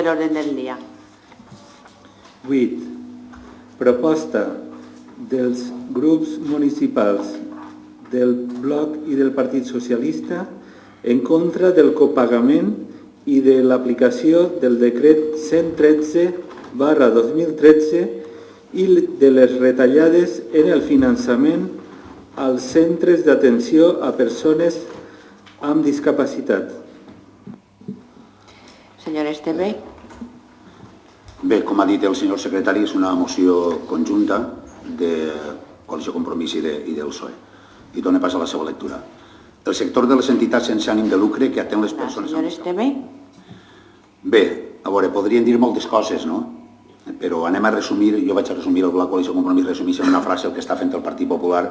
de l'ordre del dia. 8. Proposta dels grups municipals del Bloc i del Partit Socialista en contra del copagament i de l'aplicació del decret 113/2013 i de les retallades en el finançament als centres d'atenció a persones amb discapacitat. Senyor Esteve. Bé, com ha dit el senyor secretari, és una moció conjunta de Coalició Compromís i del PSOE. I dona pas a la seva lectura. El sector de les entitats sense ànim de lucre que atén les persones... Senyor Esteve. Bé, a veure, podrien dir moltes coses, no? Però anem a resumir, jo vaig a resumir el Bloc Coalició Compromís, resumir en una frase el que està fent el Partit Popular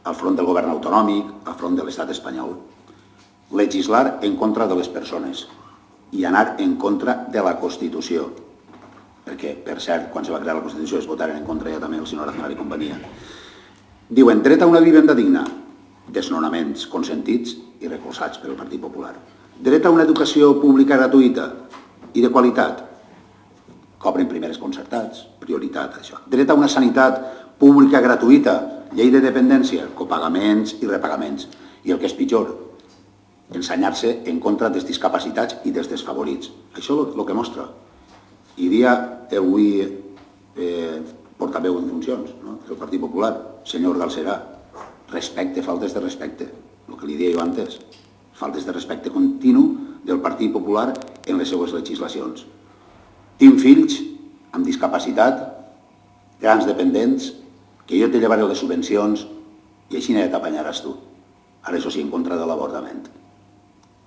al front del govern autonòmic, al front de l'estat espanyol. Legislar en contra de les persones i anar en contra de la Constitució. Perquè, per cert, quan se va crear la Constitució es votaren en contra ja també el senyor Aznar i companyia. Diuen, dret a una vivenda digna, desnonaments consentits i recolzats pel Partit Popular. Dret a una educació pública gratuïta i de qualitat, cobren primeres concertats, prioritat, això. Dret a una sanitat pública gratuïta, llei de dependència, copagaments i repagaments. I el que és pitjor, ensenyar-se en contra dels discapacitats i dels desfavorits. Això és el que mostra. I dia avui portaveu en funcions del Partit Popular, senyor Galcerà, respecte, faltes de respecte, el que li deia jo antes, faltes de respecte continu del Partit Popular en les seues legislacions. Tinc fills amb discapacitat, grans dependents, que jo te llevaré les subvencions i així ja t'apanyaràs tu. Ara això sí, en contra de l'avortament.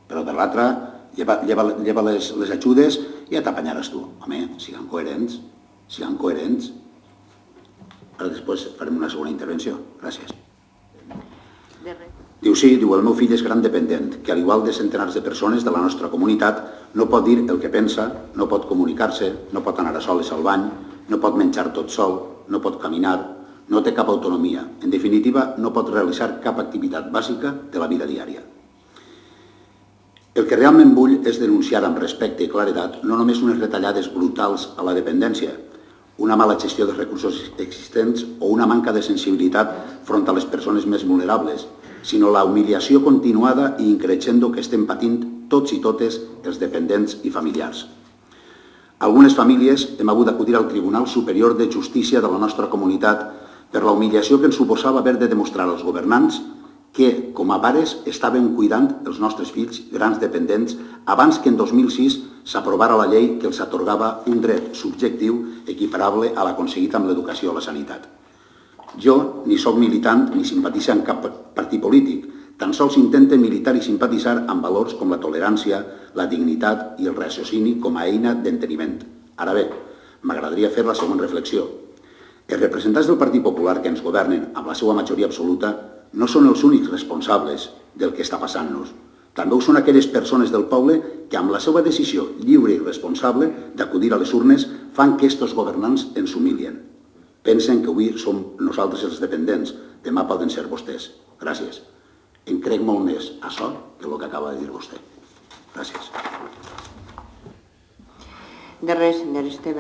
Però per l'altra, lleva les ajudes i ja t'apanyaràs tu. Home, siguem coherents, siguem coherents. Ara després farem una segona intervenció. Gràcies. Diu, sí, diu, el meu fill és gran dependent, que al igual de centenars de persones de la nostra comunitat no pot dir el que pensa, no pot comunicar-se, no pot anar a soles al bany, no pot menjar tot sol, no pot caminar, no té cap autonomia. En definitiva, no pot realitzar cap activitat bàsica de la vida diària. El que realment vull és denunciar amb respecte i claredat no només unes retallades brutals a la dependència, una mala gestió dels recursos existents o una manca de sensibilitat front a les persones més vulnerables, sinó la humiliació continuada i increixendo que estem patint tots i totes els dependents i familiars. Algunes famílies hem hagut d'acudir al Tribunal Superior de Justícia de la nostra comunitat per la humiliació que ens suposava haver de demostrar als governants que, com a pares, estàvem cuidant els nostres fills grans dependents abans que en 2006 s'aprovara la llei que els atorgava un dret subjectiu equiparable a l'aconseguit amb l'educació o la sanitat. Jo ni soc militant ni simpatitzo en cap partit polític, tan sols intente militar i simpatitzar amb valors com la tolerància, la dignitat i el raciocini com a eina d'enteniment. Ara bé, m'agradaria fer la següent reflexió. Els representants del Partit Popular que ens governen amb la seva majoria absoluta no són els únics responsables del que està passant-nos. També ho són aquelles persones del poble que amb la seva decisió lliure i responsable d'acudir a les urnes fan que estos governants ens humilien. Pensen que avui som nosaltres els dependents, demà poden ser vostès. Gràcies. Em crec molt més a això que el que acaba de dir vostè. Gràcies. De res, senyor Esteve.